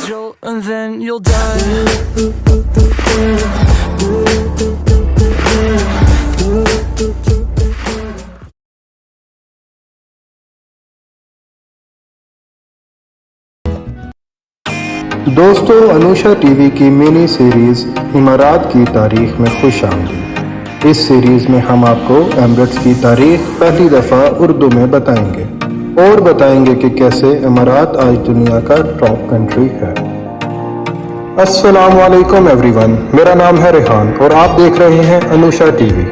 jolt and then you'll die. دوستو، Anusha T V کی mini series امارات کی تاریخ میں خوش آمدید۔ اس سیریز میں ہم آپ کو ایمریٹس کی تاریخ پہلی دفعہ اردو میں بتائیں گے اور بتائیں گے کہ کیسے امارات آج دنیا کا ٹاپ کنٹری ہے۔ السلام علیکم ایوری ون، میرا نام ہے ریحان اور آپ دیکھ رہے ہیں انوشا ٹی وی۔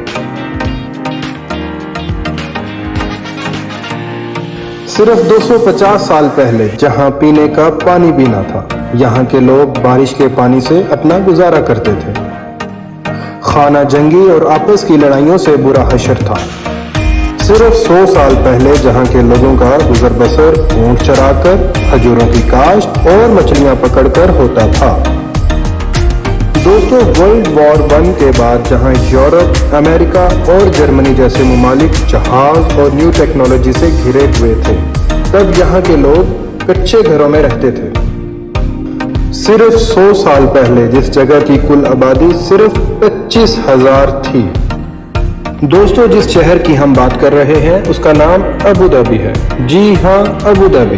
صرف 250 سال پہلے جہاں پینے کا پانی بھی نہ تھا، یہاں کے لوگ بارش کے پانی سے اپنا گزارا کرتے تھے۔ خانہ جنگی اور آپس کی لڑائیوں سے برا حشر تھا۔ صرف 100 سال پہلے جہاں کے لوگوں کا گزر بسر اونٹ چرا کر، کھجوروں کی کاشت اور مچھلیاں پکڑ کر ہوتا تھا۔ دوستو، ورلڈ وار 1 کے بعد جہاں یورپ، امریکہ اور جرمنی جیسے ممالک جہاز اور نیو ٹیکنالوجی سے گھرے ہوئے تھے، تب یہاں کے لوگ کچے گھروں میں رہتے تھے۔ صرف 100 سال پہلے جس جگہ کی کل آبادی صرف 25,000 تھی۔ دوستو، جس شہر کی ہم بات کر رہے ہیں اس کا نام ابوظہبی ہے۔ جی ہاں، ابوظہبی۔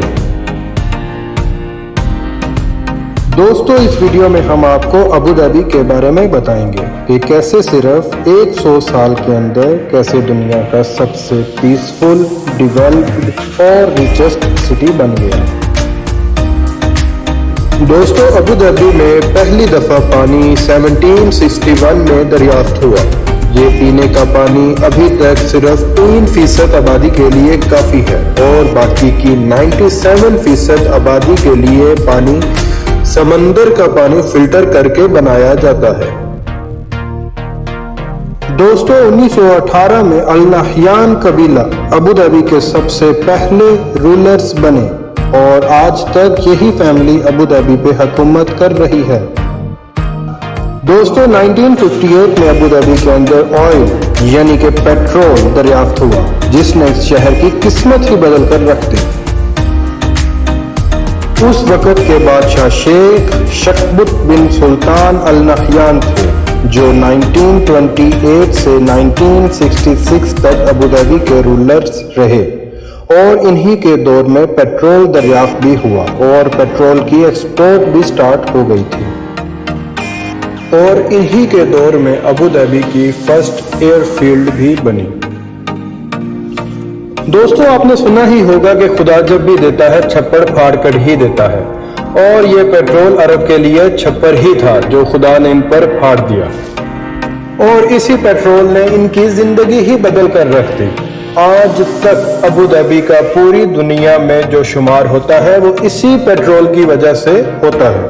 دوستو، اس ویڈیو میں ہم آپ کو ابوظہبی کے بارے میں بتائیں گے کہ کیسے صرف 100 سال کے اندر کیسے دنیا کا سب سے پیسفل، ڈیولپڈ اور ریچسٹ سٹی بن گیا۔ دوستو، ابوظہبی میں پہلی دفعہ پانی 1761 میں دریافت ہوا۔ یہ پینے کا پانی ابھی تک صرف 3% آبادی کے لیے کافی ہے اور باقی کی 97% آبادی کے لیے پانی سمندر کا پانی فلٹر کر کے بنایا جاتا ہے۔ دوستو، 1918 میں النہیان قبیلہ ابوظہبی کے سب سے پہلے رولرز بنے اور آج تک یہی فیملی ابوظہبی پہ حکومت کر رہی ہے۔ دوستو، 1958 میں ابوظہبی کے اندر آئل یعنی کہ پیٹرول دریافت ہوا، جس نے اس شہر کی قسمت ہی بدل کر رکھ دی۔ اس وقت کے بادشاہ شیخ شقبت بن سلطان النہیان تھے، جو 1928 سے 1966 تک ابوظہبی کے رولرز رہے اور انہی کے دور میں پیٹرول دریافت بھی ہوا اور پیٹرول کی ایکسپورٹ بھی سٹارٹ ہو گئی تھی، اور انہی کے دور میں ابوظہبی کی فرسٹ ایئر فیلڈ بھی بنی۔ دوستو، آپ نے سنا ہی ہوگا کہ خدا جب بھی دیتا ہے چھپڑ پھاڑ کر ہی دیتا ہے، اور یہ پیٹرول عرب کے لیے چھپر ہی تھا جو خدا نے ان پر پھاڑ دیا، اور اسی پیٹرول نے ان کی زندگی ہی بدل کر رکھ دی۔ آج تک ابوظہبی کا پوری دنیا میں جو شمار ہوتا ہے وہ اسی پیٹرول کی وجہ سے ہوتا ہے۔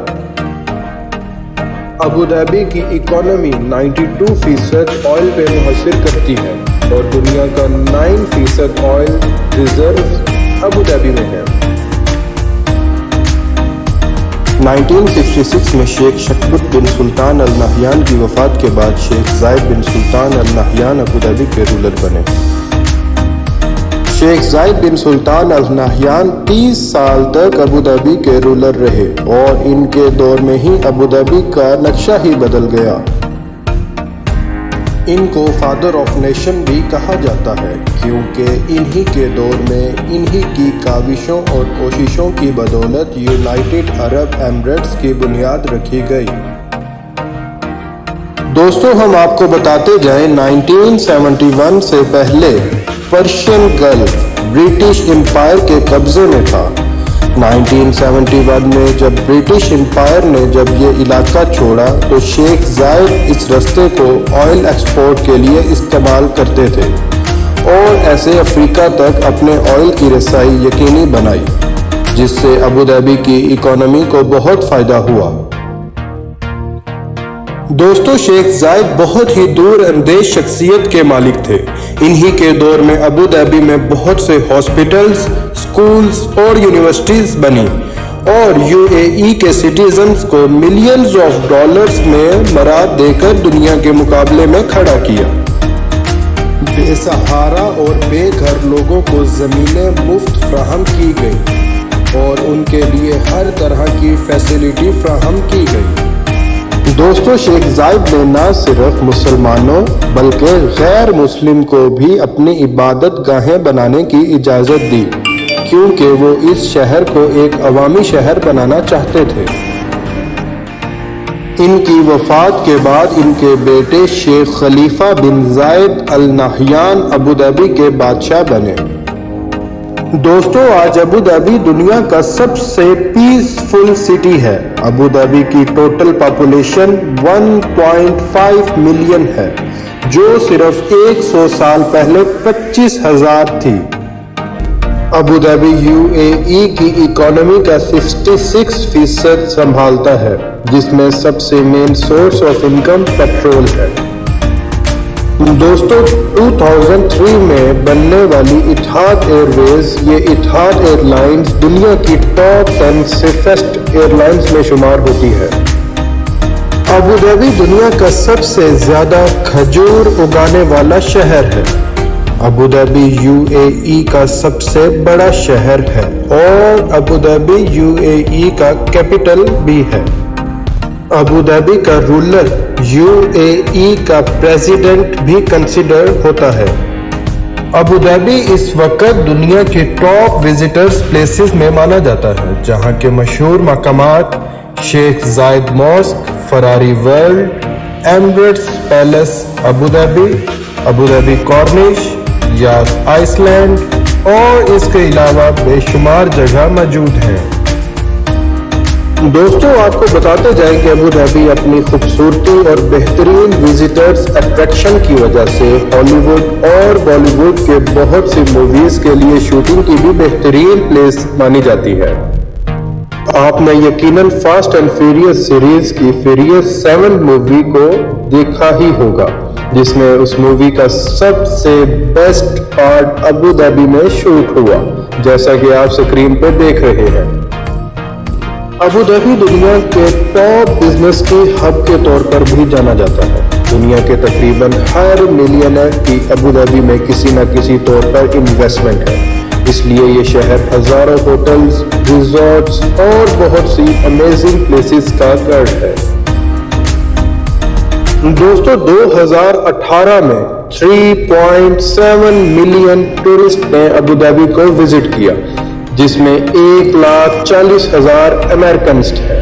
ابوظہبی کی اکانومی 92% آئل پہ منحصر کرتی ہے اور دنیا کا 9% آئل ریزرو ابوظہبی میں ہے۔ 1966 میں شیخ شقبت بن سلطان النہیان کی وفات کے بعد شیخ زاید بن سلطان النہیان ابوظہبی کے رولر بنے۔ شیخ زاید بن سلطان النہیان 30 سال تک ابوظہبی کے رولر رہے اور ان کے دور میں ہی ابوظہبی کا نقشہ ہی بدل گیا۔ ان کو فادر آف نیشن بھی کہا جاتا ہے کیونکہ انہی کے دور میں انہی کی کاوشوں اور کوششوں کی بدولت یونائٹڈ عرب ایمریٹس کی بنیاد رکھی گئی۔ دوستو، ہم آپ کو بتاتے جائیں 1971 سے پہلے پرشین گلف برٹش امپائر کے قبضے میں تھا۔ 1971 میں جب برٹش امپائر نے جب یہ علاقہ چھوڑا تو شیخ زاید اس رستے کو آئل ایکسپورٹ کے لیے استعمال کرتے تھے اور ایسے افریقہ تک اپنے آئل کی رسائی یقینی بنائی، جس سے ابوظہبی کی اکانومی کو بہت فائدہ ہوا۔ دوستو، شیخ زاید بہت ہی دور اندیش شخصیت کے مالک تھے۔ انہی کے دور میں ابوظہبی میں بہت سے ہاسپٹلز، سکولز اور یونیورسٹیز بنی اور UAE کے سٹیزنز کو ملینز آف ڈالرز میں مراد دے کر دنیا کے مقابلے میں کھڑا کیا۔ بے سہارا اور بے گھر لوگوں کو زمینیں مفت فراہم کی گئی۔ اور ان کے لیے ہر طرح کی فیسلٹی فراہم کی گئی۔ دوستو، شیخ زائد نے نہ صرف مسلمانوں بلکہ غیر مسلم کو بھی اپنی عبادت گاہیں بنانے کی اجازت دی، کیونکہ وہ اس شہر کو ایک عوامی شہر بنانا چاہتے تھے۔ ان کی وفات کے بعد ان کے بیٹے شیخ خلیفہ بن زائد ال نہیان ابوظہبی کے بادشاہ بنے۔ دوستو، آج ابوظہبی دنیا کا سب سے پیسفل سٹی ہے۔ ابوظہبی کی ٹوٹل پاپولیشن 1.5 ملین ہے، جو صرف 100 سال پہلے 25,000 تھی۔ ابوظہبی UAE کی اکانومی کا 66% سنبھالتا ہے، جس میں سب سے main source of income petrol ہے۔ دوستو، 2003 میں بننے والی اتحاد ایئر ویز، یہ اتحاد ایئر لائنز دنیا کی ٹاپ 10 سیفسٹ ایئر لائنز میں شمار ہوتی ہے۔ ابوظہبی دنیا کا سب سے زیادہ کھجور اگانے والا شہر ہے۔ ابوظہبی UAE کا سب سے بڑا شہر ہے اور ابوظہبی UAE کا کیپٹل بھی ہے۔ ابوظہبی کا رولر UAE کا پریزیڈنٹ بھی کنسیڈر ہوتا ہے۔ ابوظہبی اس وقت دنیا کے ٹاپ وزٹرز پلیسز میں مانا جاتا ہے، جہاں کے مشہور مقامات Sheikh Zayed Mosque, Ferrari World, Emirates Palace Abu Dhabi, Abu Dhabi Corniche, Yas Island اور اس کے علاوہ بے شمار جگہ موجود ہیں۔ دوستو، آپ کو بتاتے جائیں کہ ابوظہبی اپنی خوبصورتی اور بہترین وزٹرز اٹریکشن کی وجہ سے ہالی ووڈ اور بالی ووڈ کے بہت سی موویز کے لیے شوٹنگ کی بھی بہترین پلیس مانی جاتی ہے۔ آپ نے یقیناً فاسٹ اینڈ فیوریس سیریز کی فیوریس 7 مووی کو دیکھا ہی ہوگا، جس میں اس مووی کا سب سے بیسٹ پارٹ ابوظہبی میں شوٹ ہوا، جیسا کہ آپ سکرین پہ دیکھ رہے ہیں۔ ابوظہبی دنیا کے ٹاپ بزنس کی ہب کے طور پر بھی جانا جاتا ہے۔ دنیا کے تقریباً ہر ملینئر کی ابوظہبی میں کسی نہ کسی طور پر انویسٹمنٹ ہے، اس لیے یہ شہر ہزاروں ہوٹلز، ریزورٹس اور بہت سی امیزنگ پلیسز کا گھر ہے۔ دوستو، 2018 میں 3.7 ملین ٹورسٹ نے ابوظہبی کو وزٹ کیا، جس میں 1,40,000 امریکنز ہیں،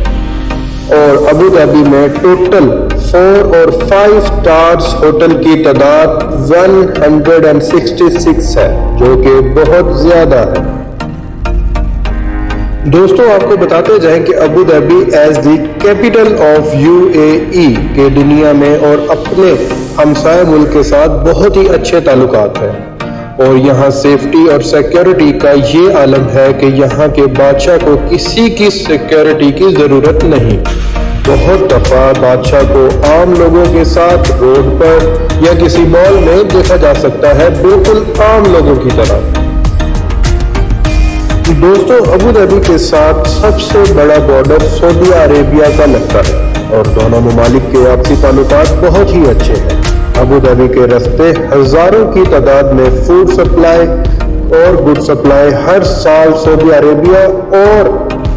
اور ابوظہبی میں ٹوٹل 4 اور 5 سٹارز ہوٹل کی تعداد 166 ہے، جو کہ بہت زیادہ ہے۔ دوستو، آپ کو بتاتے جائیں کہ Abu Dhabi as the capital of UAE کے دنیا میں اور اپنے ہمسائے ملک کے ساتھ بہت ہی اچھے تعلقات ہیں، اور یہاں سیفٹی اور سیکیورٹی کا یہ عالم ہے کہ یہاں کے بادشاہ کو کسی کی سیکیورٹی کی ضرورت نہیں۔ بہت دفعہ بادشاہ کو عام لوگوں کے ساتھ روڈ پر یا کسی مال میں دیکھا جا سکتا ہے، بالکل عام لوگوں کی طرح۔ دوستو، ابوظہبی کے ساتھ سب سے بڑا بارڈر سعودی عربیہ کا لگتا ہے، اور دونوں ممالک کے آپسی تعلقات بہت ہی اچھے ہیں۔ ابوظہبی کے راستے ہزاروں کی تعداد میں فوڈ سپلائی اور گڈ سپلائی ہر سال سعودی عربیہ اور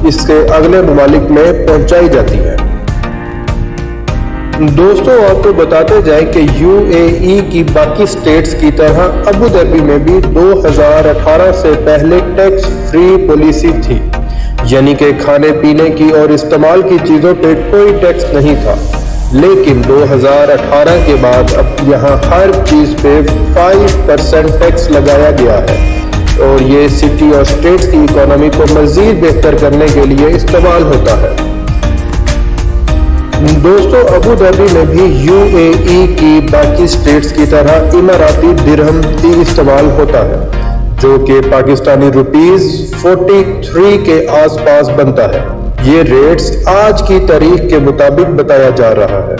اس کے اگلے ممالک میں پہنچائی جاتی ہے۔ دوستو، آپ کو بتاتے جائیں کہ UAE کی باقی سٹیٹس کی طرح ابوظہبی میں بھی 2018 سے پہلے ٹیکس فری پالیسی تھی، یعنی کہ کھانے پینے کی اور استعمال کی چیزوں پہ کوئی ٹیکس نہیں تھا، لیکن 2018 کے بعد اب یہاں ہر چیز پہ 5% ٹیکس لگایا گیا ہے، اور یہ سٹی اور سٹیٹس کی اکانومی کو مزید بہتر کرنے کے لیے استعمال ہوتا ہے۔ دوستو، ابوظہبی میں بھی UAE کی باقی سٹیٹس کی طرح اماراتی درہم بھی استعمال ہوتا ہے، جو کہ پاکستانی روپیز 43 کے آس پاس بنتا ہے۔ یہ ریٹس آج کی تاریخ کے مطابق بتایا جا رہا ہے۔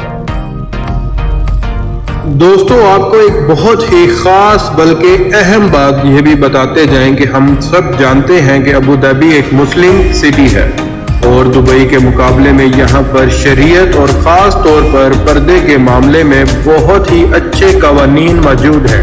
دوستو، آپ کو ایک بہت ہی خاص بلکہ اہم بات یہ بھی بتاتے جائیں کہ ہم سب جانتے ہیں کہ ابوظہبی ایک مسلم سٹی ہے، اور دبئی کے مقابلے میں یہاں پر شریعت اور خاص طور پر پردے کے معاملے میں بہت ہی اچھے قوانین موجود ہیں۔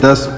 10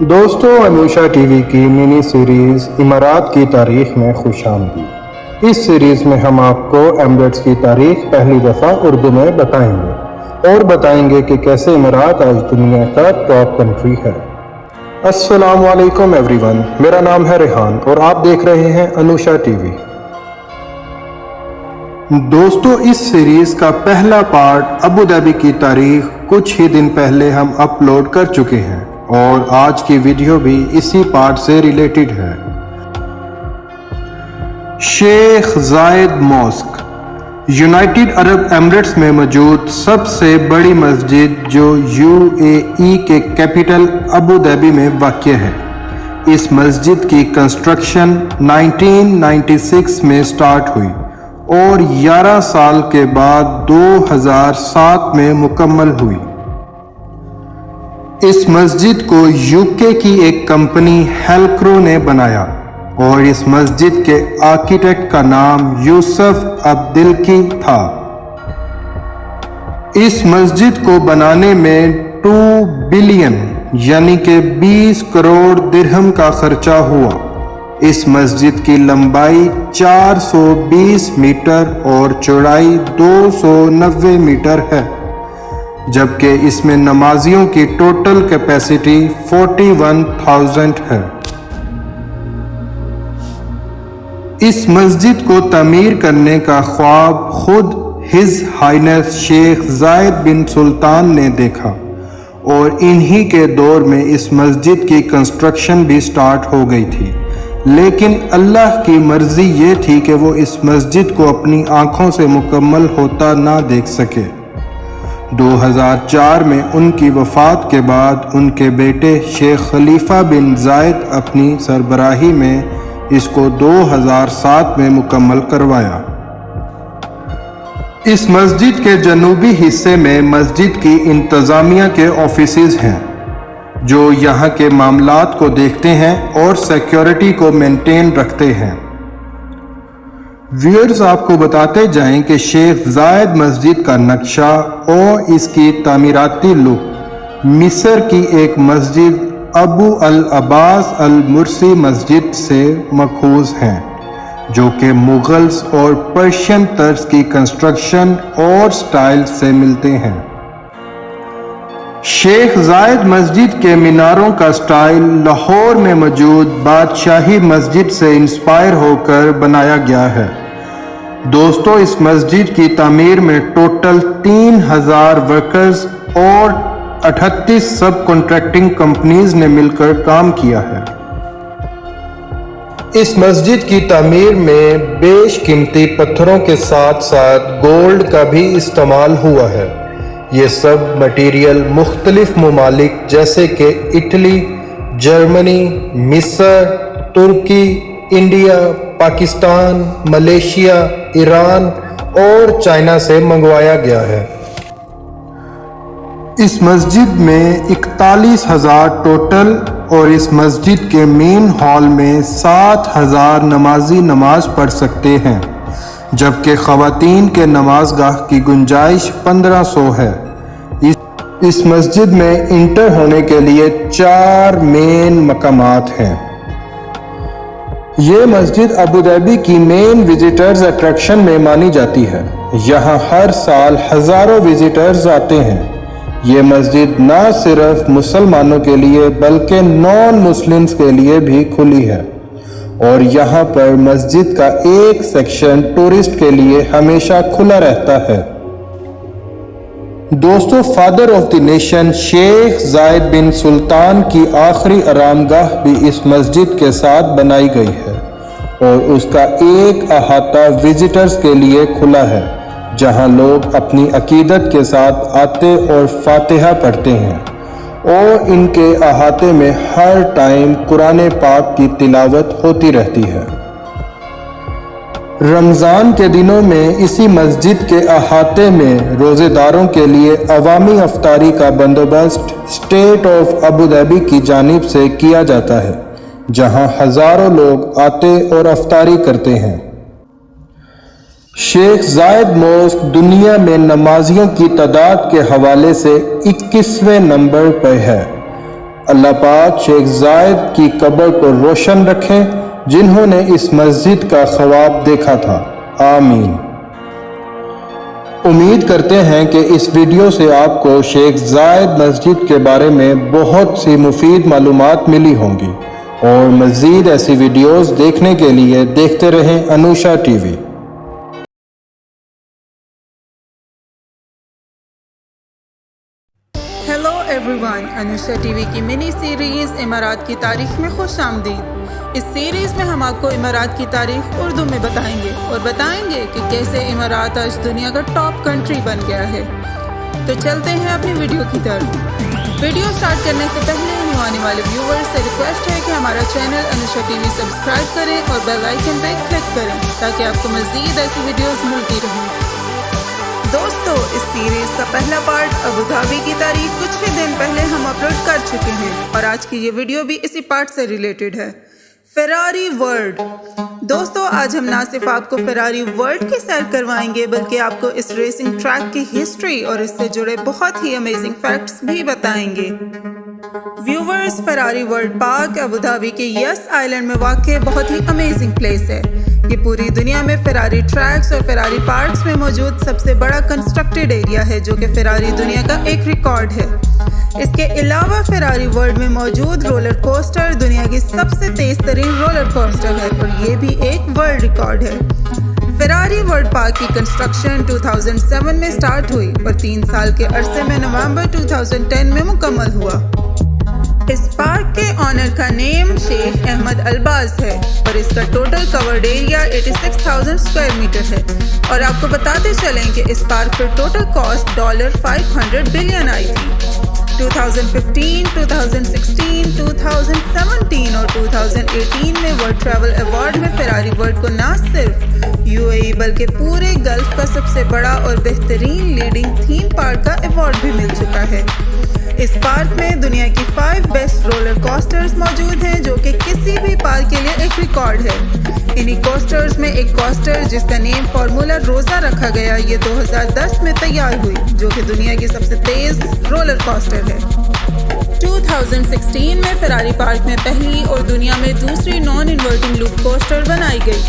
دوستو انوشا ٹی وی کی منی سیریز امارات کی تاریخ میں خوش آمدید۔ اس سیریز میں ہم آپ کو ایمریٹس کی تاریخ پہلی دفعہ اردو میں بتائیں گے اور بتائیں گے کہ کیسے امارات آج دنیا کا ٹاپ کنٹری ہے۔ السلام علیکم ایوری ون، میرا نام ہے ریحان اور آپ دیکھ رہے ہیں انوشا ٹی وی۔ دوستو اس سیریز کا پہلا پارٹ ابوظہبی کی تاریخ کچھ ہی دن پہلے ہم اپلوڈ کر چکے ہیں اور آج کی ویڈیو بھی اسی پارٹ سے ریلیٹڈ ہے۔ شیخ زاید ماسک یونائٹڈ عرب ایمریٹس میں موجود سب سے بڑی مسجد جو UAE کے کیپٹل ابوظہبی میں واقع ہے۔ اس مسجد کی کنسٹرکشن 1996 میں سٹارٹ ہوئی اور 11 سال کے بعد 2007 میں مکمل ہوئی۔ اس مسجد کو UK کی ایک کمپنی ہیلکرو نے بنایا اور اس مسجد کے آرکیٹیکٹ کا نام یوسف عبدالکی تھا۔ اس مسجد کو بنانے میں 2 بلین یعنی کہ 20 کروڑ درہم کا خرچہ ہوا۔ اس مسجد کی لمبائی 420 میٹر اور چوڑائی 290 میٹر ہے، جبکہ اس میں نمازیوں کی ٹوٹل کیپیسٹی 41,000 ہے۔ اس مسجد کو تعمیر کرنے کا خواب خود ہز ہائنس شیخ زاید بن سلطان نے دیکھا اور انہی کے دور میں اس مسجد کی کنسٹرکشن بھی سٹارٹ ہو گئی تھی، لیکن اللہ کی مرضی یہ تھی کہ وہ اس مسجد کو اپنی آنکھوں سے مکمل ہوتا نہ دیکھ سکے۔ 2004 میں ان کی وفات کے بعد ان کے بیٹے شیخ خلیفہ بن زاید اپنی سربراہی میں اس کو 2007 میں مکمل کروایا۔ اس مسجد کے جنوبی حصے میں مسجد کی انتظامیہ کے آفیسز ہیں جو یہاں کے معاملات کو دیکھتے ہیں اور سیکیورٹی کو مینٹین رکھتے ہیں۔ ویورز آپ کو بتاتے جائیں کہ شیخ زاید مسجد کا نقشہ اور اس کی تعمیراتی لک مصر کی ایک مسجد ابو العباس المرسی مسجد سے ماخوذ ہیں، جو کہ مغلز اور پرشین طرز کی کنسٹرکشن اور سٹائل سے ملتے ہیں۔ شیخ زاید مسجد کے میناروں کا سٹائل لاہور میں موجود بادشاہی مسجد سے انسپائر ہو کر بنایا گیا ہے۔ دوستو اس مسجد کی تعمیر میں ٹوٹل 3,000 ورکرز اور 38 سب کنٹریکٹنگ کمپنیز نے مل کر کام کیا ہے۔ اس مسجد کی تعمیر میں بیش قیمتی پتھروں کے ساتھ ساتھ گولڈ کا بھی استعمال ہوا ہے۔ یہ سب مٹیریل مختلف ممالک جیسے کہ اٹلی، جرمنی، مصر، ترکی، انڈیا، پاکستان، ملیشیا، ایران اور چائنا سے منگوایا گیا ہے۔ اس مسجد میں 41,000 ٹوٹل اور اس مسجد کے مین ہال میں 7,000 نمازی نماز پڑھ سکتے ہیں، جبکہ خواتین کے نماز گاہ کی گنجائش 1,500 ہے۔ اس مسجد میں انٹر ہونے کے لیے 4 مین مقامات ہیں۔ یہ مسجد ابوظہبی کی مین وزٹرز اٹریکشن میں مانی جاتی ہے۔ یہاں ہر سال ہزاروں وزٹرز آتے ہیں۔ یہ مسجد نہ صرف مسلمانوں کے لیے بلکہ نان مسلمز کے لیے بھی کھلی ہے اور یہاں پر مسجد کا ایک سیکشن ٹورسٹ کے لیے ہمیشہ کھلا رہتا ہے۔ دوستو father of the nation Sheikh Zayed بن سلطان کی آخری آرام گاہ بھی اس مسجد کے ساتھ بنائی گئی ہے اور اس کا ایک احاطہ وزٹرز کے لیے کھلا ہے، جہاں لوگ اپنی عقیدت کے ساتھ آتے اور فاتحہ پڑھتے ہیں اور ان کے احاطے میں ہر ٹائم قرآن پاک کی تلاوت ہوتی رہتی ہے۔ رمضان کے دنوں میں اسی مسجد کے احاطے میں روزے داروں کے لیے عوامی افطاری کا بندوبست اسٹیٹ آف ابوظہبی کی جانب سے کیا جاتا ہے، جہاں ہزاروں لوگ آتے اور افطاری کرتے ہیں۔ شیخ زاید ماسک دنیا میں نمازیوں کی تعداد کے حوالے سے 21ویں نمبر پر ہے اللہ پاک شیخ زائد کی قبر کو روشن رکھیں جنہوں نے اس مسجد کا خواب دیکھا تھا، آمین۔ امید کرتے ہیں کہ اس ویڈیو سے آپ کو شیخ زائد مسجد کے بارے میں بہت سی مفید معلومات ملی ہوں گی، اور مزید ایسی ویڈیوز دیکھنے کے لیے دیکھتے رہیں Anusha T V. Hello every one, Anusha T V کی منی سیریز امارات کی تاریخ میں خوش آمدید۔ اس سیریز میں ہم آپ کو امارات کی تاریخ اردو میں بتائیں گے اور بتائیں گے کہ کیسے امارات آج دنیا کا ٹاپ کنٹری بن گیا ہے۔ تو چلتے ہیں اپنی ویڈیو کی طرف۔ ویڈیو سٹارٹ کرنے سے پہلے نیو آنے والے ویورز سے ریکویسٹ ہے کہ ہمارا channel Anusha T V subscribe کریں اور بیل آئیکن پہ کلک کریں تاکہ آپ کو مزید ایسی ویڈیوز ملتی رہیں۔ دوستو، اس سیریز کا پہلا پارٹ ابوظہبی کی تاریخ کچھ ہی دن پہلے ہم اپلوڈ کر چکے ہیں، اور آج کی یہ ویڈیو بھی اسی پارٹ سے ریلیٹڈ ہے، فراری ورلڈ۔ دوستو، آج ہم نہ صرف آپ کو فراری ورلڈ کی سیر کروائیں گے بلکہ آپ کو اس ریسنگ ٹریک کی ہسٹری اور اس سے جڑے بہت ہی امیزنگ فیکٹس بھی بتائیں گے۔ ویورز، فراری ورلڈ پارک ابوظہبی کے یس آئلینڈ میں واقع بہت ہی امیزنگ پلیس ہے۔ یہ پوری دنیا میں فراری ٹریکس اور فراری پارکس میں موجود سب سے بڑا کنسٹرکٹڈ ایریا ہے، جو کہ فراری دنیا کا ایک ریکارڈ ہے۔ اس کے علاوہ فراری ورلڈ میں موجود رولر کوسٹر دنیا کی سب سے تیز ترین رولر کوسٹر ہے، اور یہ بھی ایک ورلڈ ریکارڈ ہے۔ فراری ورلڈ پارک کی کنسٹرکشن 2007 میں سٹارٹ ہوئی اور 3 سال کے عرصے میں نومبر 2010 میں مکمل ہوا۔ اس پارک کے آنر کا نیم شیخ احمد الباز ہے، اور اس کا total covered area 86,000 square metre ہے۔ اور آپ کو بتاتے چلیں کہ اس پارک پر ٹوٹل کاسٹ $500 بلین آئی تھی۔ 2015، 2016، 2017 اور 2018 میں ورلڈ ٹریول ایوارڈ میں فراری ورلڈ کو نہ صرف UAE بلکہ پورے گلف کا سب سے بڑا اور بہترین لیڈنگ تھیم پارک کا ایوارڈ بھی مل چکا ہے۔ اس پارک میں دنیا کی 5 بیسٹ رولر کوسٹرز موجود ہیں، جو کہ کسی بھی پارک کے لیے ایک ریکارڈ ہے۔ انہی کوسٹرز میں ایک کوسٹر جس کا نیم فارمولا روزا رکھا گیا، یہ 2010 میں تیار ہوئی، جو کہ دنیا کی سب سے تیز رولر کوسٹر ہے۔ 2016 میں فراری پارک میں پہلی اور دنیا میں دوسری نان انورٹنگ لوپ کوسٹر بنائی گئی۔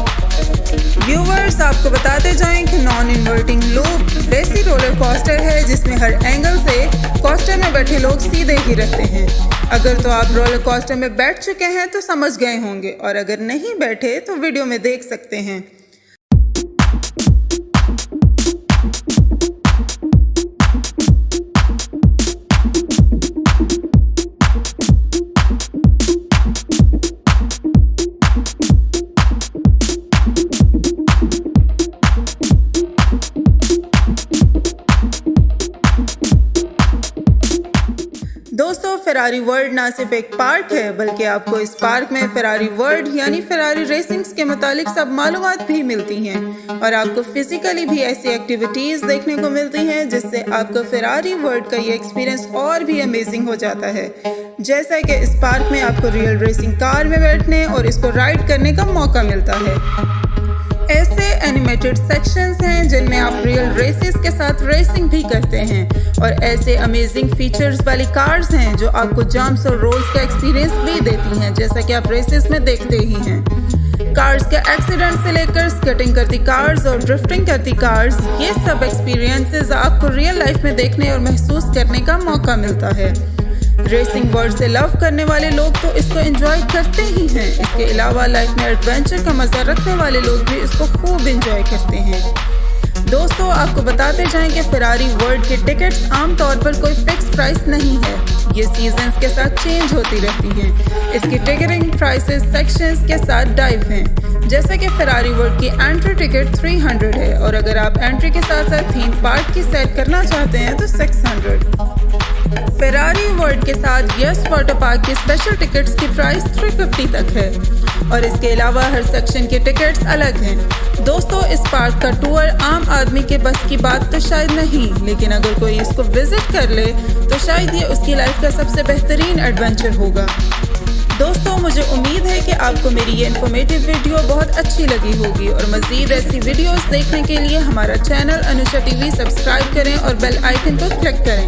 ویورز، آپ کو بتاتے جائیں کہ نان انورٹنگ لوپ ویسی رولر کوسٹر ہے جس میں ہر اینگل سے کوسٹر میں بیٹھے لوگ سیدھے ہی رہتے ہیں۔ اگر تو آپ رولر کوسٹر میں بیٹھ چکے ہیں تو سمجھ گئے ہوں گے، اور اگر نہیں بیٹھے تو ویڈیو میں دیکھ سکتے ہیں۔ دوستو، فراری ورلڈ نہ صرف ایک پارک ہے بلکہ آپ کو اس پارک میں فراری ورلڈ یعنی فراری ریسنگز کے متعلق سب معلومات بھی ملتی ہیں، اور آپ کو فزیکلی بھی ایسی ایکٹیویٹیز دیکھنے کو ملتی ہیں جس سے آپ کو فراری ورلڈ کا یہ ایکسپیرینس اور بھی امیزنگ ہو جاتا ہے۔ جیسا کہ اس پارک میں آپ کو ریئل ریسنگ کار میں بیٹھنے اور اس کو رائڈ کرنے کا موقع ملتا ہے۔ ایسے اینیمیٹڈ سیکشنز ہیں جن میں آپ ریئل ریسز کے ساتھ ریسنگ بھی کرتے ہیں، اور ایسے امیزنگ فیچرز والی کارز ہیں جو آپ کو جمپس اور رولز کا ایکسپیرینس بھی دیتی ہیں، جیسا کہ آپ ریسز میں دیکھتے ہی ہیں۔ کارز کے ایکسیڈنٹ سے لے کر سکیٹنگ کرتی کارز اور ڈرفٹنگ کرتی کارز، یہ سب ایکسپیرینسز آپ کو ریئل لائف میں دیکھنے اور محسوس کرنے کا موقع ملتا ہے۔ ریسنگ ورلڈ سے لو کرنے والے لوگ تو اس کو انجوائے کرتے ہی ہیں، اس کے علاوہ لائف میں ایڈونچر کا مزہ رکھنے والے لوگ بھی اس کو خوب انجوائے کرتے ہیں۔ دوستو، آپ کو بتاتے جائیں کہ فراری ورلڈ کے ٹکٹس عام طور پر کوئی فکس پرائس نہیں ہے، یہ سیزنز کے ساتھ چینج ہوتی رہتی ہیں۔ اس کی ٹکٹنگ پرائسز سیکشنز کے ساتھ ڈائیو ہیں، جیسا کہ فراری ورلڈ کی انٹری ٹکٹ 300 ہے، اور اگر آپ انٹری کے ساتھ ساتھ تھیم پارک کی سیر کرنا چاہتے ہیں تو 600۔ فراری ورلڈ کے ساتھ یس واٹر پارک کی اسپیشل ٹکٹس کی پرائس 350 تک ہے، اور اس کے علاوہ ہر سیکشن کے ٹکٹس الگ ہیں۔ دوستو، اس پارک کا ٹور عام آدمی کے بس کی بات تو شاید نہیں، لیکن اگر کوئی اس کو وزٹ کر لے تو شاید یہ اس کی لائف کا سب سے بہترین ایڈونچر ہوگا۔ دوستو، مجھے امید ہے کہ آپ کو میری یہ انفارمیٹو ویڈیو بہت اچھی لگی ہوگی، اور مزید ایسی ویڈیوز دیکھنے کے لیے ہمارا channel Anusha T V subscribe کریں اور بیل آئیکن کو کلک کریں۔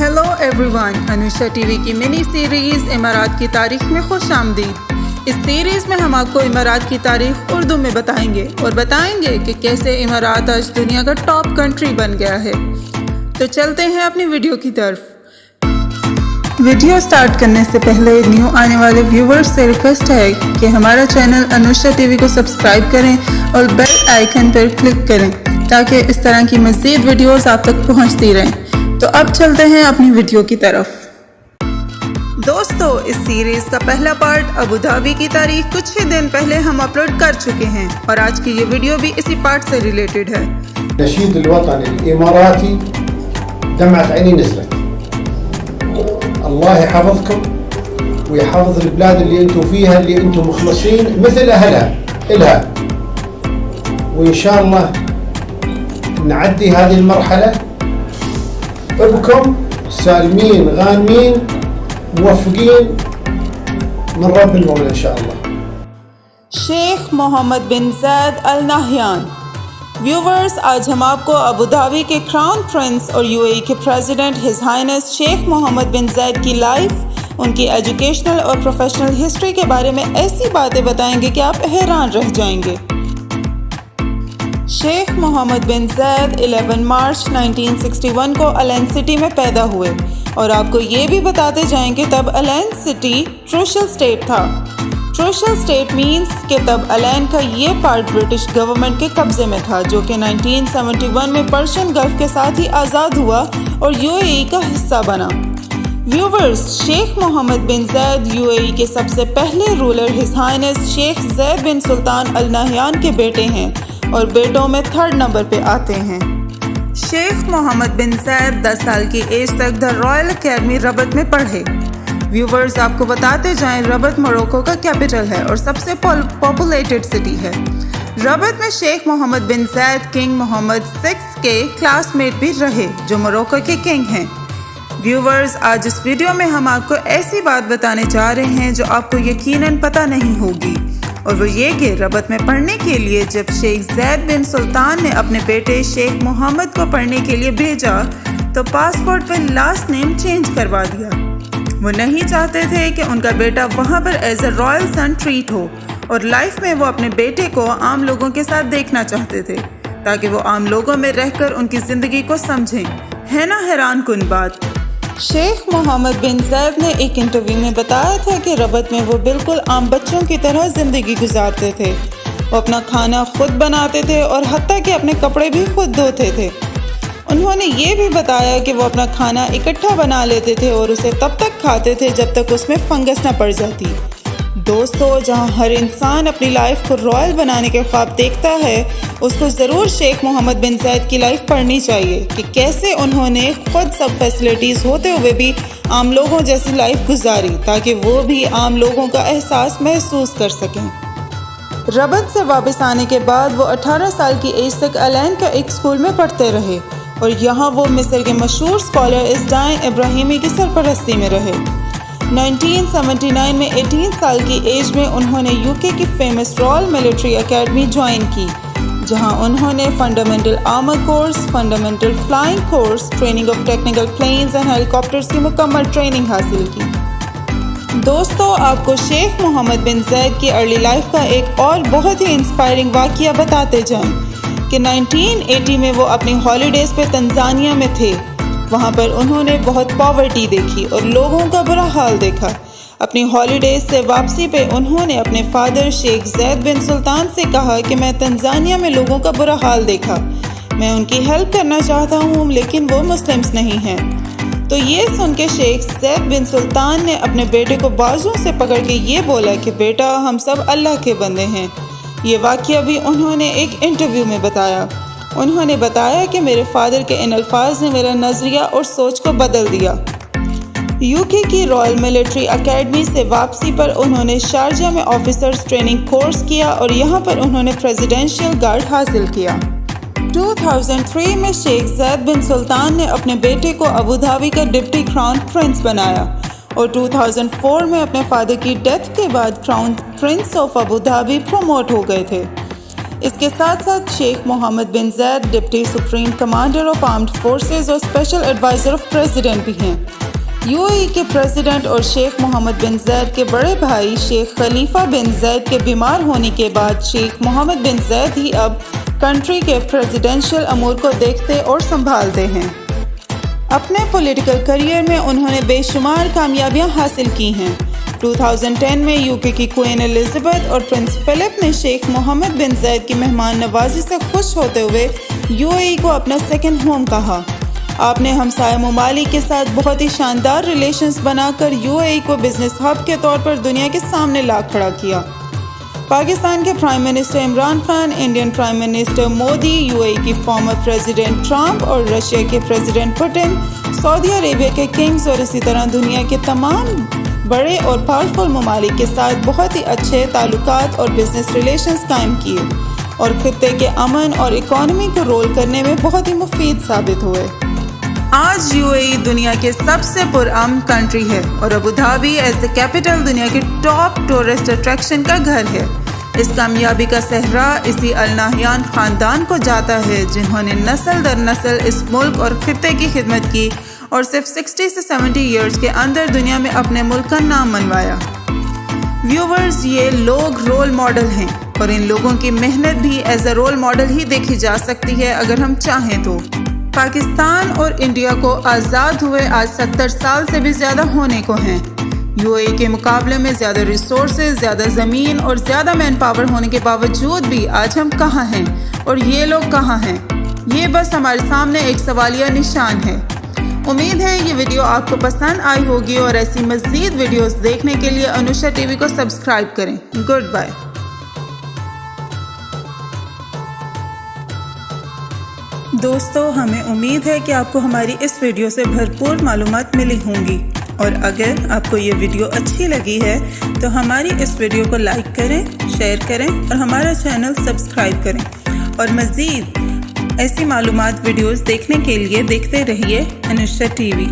Hello every one, Anusha T V کی منی سیریز امارات کی تاریخ میں خوش آمدید۔ اس سیریز میں ہم آپ کو امارات کی تاریخ اردو میں بتائیں گے اور بتائیں گے کہ کیسے امارات آج دنیا کا ٹاپ کنٹری بن گیا ہے۔ تو چلتے ہیں اپنی ویڈیو کی طرف۔ ویڈیو سٹارٹ کرنے سے پہلے نیو آنے والے ویورز سے ریکویسٹ ہے کہ ہمارا چینل انوشا ٹی وی کو سبسکرائب کریں اور بیل آئیکن پر کلک کریں تاکہ اس طرح کی مزید ویڈیوز آپ تک پہنچتی رہیں۔ تو اب چلتے ہیں اپنی ویڈیو کی طرف۔ دوستو، اس سیریز کا پہلا پارٹ ابوظہبی کی تاریخ کچھ ہی دن پہلے ہم اپلوڈ کر چکے ہیں اور آج کی یہ ویڈیو بھی اسی پارٹ سے ریلیٹڈ ہے۔ نشيد الوطني الإماراتي دمعة عيني نزلت. الله يحفظكم ويحفظ البلاد اللي انتم فيها، اللي انتم مخلصين مثل أهلها إلها، وإن شاء الله نعدي هذه المرحلة بكم سالمين غانمين موفقين من رب المولى إن شاء الله۔ شیخ محمد بن زید ال نہیان۔ ویورز، آج ہم آپ کو ابوظہبی کے کراؤن پرنس اور یو اے ای کے پریزیڈنٹ ہز ہائنس شیخ محمد بن زید کی لائف، ان کی ایجوکیشنل اور پروفیشنل ہسٹری کے بارے میں ایسی باتیں بتائیں گے کہ آپ حیران رہ جائیں گے۔ شیخ محمد بن زید 11 مارچ 1961 کو الین سٹی میں پیدا ہوئے اور آپ کو یہ بھی بتاتے جائیں کہ تب الین سٹی ٹروشل اسٹیٹ تھا۔ ٹروشل اسٹیٹ مینس کہ تب الین کا یہ پارٹ برٹش گورنمنٹ کے قبضے میں تھا، جو کہ 1971 میں پرشین گلف کے ساتھ ہی آزاد ہوا اور یو اے ای کا حصہ بنا۔ Viewers, Sheikh Mohammed bin Zaid you A ای کے سب سے پہلے رولر ہز ہائنس شیخ زید بن سلطان ال نہیان کے بیٹے ہیں اور بیٹوں میں 3rd نمبر پہ آتے ہیں۔ شیخ محمد بن زید 10 سال کی ایج تک دا رائل اکیڈمی ربط میں پڑھے۔ ویورز، آپ کو بتاتے جائیں، ربط موروکو کا کیپٹل ہے اور سب سے پاپولیٹڈ سٹی ہے۔ ربط میں شیخ محمد بن زید کنگ محمد 6 کے کلاس میٹ بھی رہے، جو موروکو کے کنگ ہیں۔ ویورز، آج اس ویڈیو میں ہم آپ کو ایسی بات بتانے جا رہے ہیں جو آپ کو یقیناً پتہ نہیں ہوگی، اور وہ یہ کہ ربط میں پڑھنے کے لیے جب شیخ زید بن سلطان نے اپنے بیٹے شیخ محمد کو پڑھنے کے لیے بھیجا تو پاسپورٹ پہ لاسٹ نیم چینج کروا دیا۔ وہ نہیں چاہتے تھے کہ ان کا بیٹا وہاں پر as a royal son treat ہو، اور لائف میں وہ اپنے بیٹے کو عام لوگوں کے ساتھ دیکھنا چاہتے تھے تاکہ وہ عام لوگوں میں رہ کر ان کی زندگی کو سمجھیں۔ ہے نا حیران کن بات؟ شیخ محمد بن زید نے ایک انٹرویو میں بتایا تھا کہ ربط میں وہ بالکل عام بچوں کی طرح زندگی گزارتے تھے۔ وہ اپنا کھانا خود بناتے تھے اور حتیٰ کہ اپنے کپڑے بھی خود دھوتے تھے۔ انہوں نے یہ بھی بتایا کہ وہ اپنا کھانا اکٹھا بنا لیتے تھے اور اسے تب تک کھاتے تھے جب تک اس میں فنگس نہ پڑ جاتی۔ دوستو، جہاں ہر انسان اپنی لائف کو رائل بنانے کے خواب دیکھتا ہے، اس کو ضرور شیخ محمد بن زید کی لائف پڑھنی چاہیے کہ کیسے انہوں نے خود سب فیسلٹیز ہوتے ہوئے بھی عام لوگوں جیسی لائف گزاری تاکہ وہ بھی عام لوگوں کا احساس محسوس کر سکیں۔ ربط سے واپس آنے کے بعد وہ 18 سال کی ایج تک الین کا ایک اسکول میں پڑھتے رہے اور یہاں وہ مصر کے مشہور اسکالر ازدائن ابراہیمی کی سرپرستی میں رہے۔ 1979 میں 18 سال کی ایج میں انہوں نے یو کے کی famous Royal military academy join کی، جہاں انہوں نے fundamental armour course, fundamental flying course, training of technical planes and Halley copters کی مکمل ٹریننگ حاصل کی۔ دوستو، آپ کو شیخ محمد بن زید کی ارلی لائف کا ایک اور بہت ہی انسپائرنگ واقعہ بتاتے جائیں کہ 1980 میں وہ اپنی ہالیڈیز پہ تنزانیہ میں تھے۔ وہاں پر انہوں نے بہت پاورٹی دیکھی اور لوگوں کا برا حال دیکھا۔ اپنی ہالیڈیز سے واپسی پہ انہوں نے اپنے فادر شیخ زید بن سلطان سے کہا کہ میں تنزانیہ میں لوگوں کا برا حال دیکھا، میں ان کی ہیلپ کرنا چاہتا ہوں لیکن وہ مسلمز نہیں ہیں۔ تو یہ سن کے شیخ زید بن سلطان نے اپنے بیٹے کو بازو سے پکڑ کے یہ بولا کہ بیٹا، ہم سب اللہ کے بندے ہیں۔ یہ واقعہ بھی انہوں نے ایک انٹرویو میں بتایا۔ انہوں نے بتایا کہ میرے فادر کے ان الفاظ نے میرا نظریہ اور سوچ کو بدل دیا۔ یو کے کی رائل ملٹری اکیڈمی سے واپسی پر انہوں نے شارجہ میں آفیسرز ٹریننگ کورس کیا اور یہاں پر انہوں نے پریزیڈنشیل گارڈ حاصل کیا۔ 2003 میں شیخ زید بن سلطان نے اپنے بیٹے کو ابوظہبی کا ڈپٹی کراؤن پرنس بنایا اور 2004 میں اپنے فادر کی ڈیتھ کے بعد crown prince of Abu Dhabi promote ہو گئے تھے۔ اس کے ساتھ ساتھ Sheikh Mohammed bin Zayed deputy supreme commander of armed forces اور اسپیشل ایڈوائزر آف پریزیڈنٹ بھی ہیں۔ یو اے ای کے پریزیڈنٹ اور شیخ محمد بن زید کے بڑے بھائی شیخ خلیفہ بن زید کے بیمار ہونے کے بعد شیخ محمد بن زید ہی اب کنٹری کے پریزیڈنشل امور کو دیکھتے اور سنبھالتے ہیں۔ اپنے پولیٹیکل کریئر میں انہوں نے بے شمار کامیابیاں حاصل کی ہیں۔ 2010 میں یو کے کی کوئین الزبتھ اور پرنس فلپ نے شیخ محمد بن زید کی مہمان نوازی سے خوش ہوتے ہوئے یو اے ای کو اپنا سیکنڈ ہوم کہا۔ آپ نے ہمسائے ممالک کے ساتھ بہت ہی شاندار ریلیشنز بنا کر یو اے ای کو بزنس ہب کے طور پر دنیا کے سامنے لا کھڑا کیا۔ پاکستان کے prime minister Imran Khan, Indian prime minister Modi, U A E کی فارمر پریزیڈنٹ ٹرمپ اور رشیا کے پریزیڈنٹ پوٹن، سعودی عربیہ کے کنگز اور اسی طرح دنیا کے تمام بڑے اور پاورفل ممالک کے ساتھ بہت ہی اچھے تعلقات اور بزنس ریلیشنز قائم کیے اور خطے کے امن اور اکانومی کو رول کرنے میں بہت ہی مفید ثابت ہوئے۔ آج یو اے ای دنیا کے سب سے پرامن کنٹری ہے اور ابوظہبی ایز اے کیپٹل دنیا کے ٹاپ ٹورسٹ اٹریکشن کا گھر ہے۔ اس کامیابی کا صحرا اسی النہیان خاندان کو جاتا ہے جنہوں نے نسل در نسل اس ملک اور خطے کی خدمت کی اور صرف 60 سے 70 ایئرز کے اندر دنیا میں اپنے ملک کا نام منوایا۔ ویورز، یہ لوگ رول ماڈل ہیں اور ان لوگوں کی محنت بھی ایز اے رول ماڈل ہی دیکھی جا سکتی ہے اگر ہم چاہیں تو۔ پاکستان اور انڈیا کو آزاد ہوئے آج 70 سال سے بھی زیادہ ہونے کو ہیں۔ یو اے ای کے مقابلے میں زیادہ ریسورسز، زیادہ زمین اور زیادہ مین پاور ہونے کے باوجود بھی آج ہم کہاں ہیں اور یہ لوگ کہاں ہیں؟ یہ بس ہمارے سامنے ایک سوالیہ نشان ہے۔ امید ہے یہ ویڈیو آپ کو پسند آئی ہوگی اور ایسی مزید ویڈیوز دیکھنے کے لیے انوشا ٹی وی کو سبسکرائب کریں۔ Good bye. دوستو، ہمیں امید ہے کہ آپ کو ہماری اس ویڈیو سے بھرپور معلومات ملی ہوں گی، اور اگر آپ کو یہ ویڈیو اچھی لگی ہے تو ہماری اس ویڈیو کو لائک کریں، شیئر کریں اور ہمارا چینل سبسکرائب کریں، اور مزید ایسی معلومات ویڈیوز دیکھنے کے لیے دیکھتے رہیے انوشا ٹی وی۔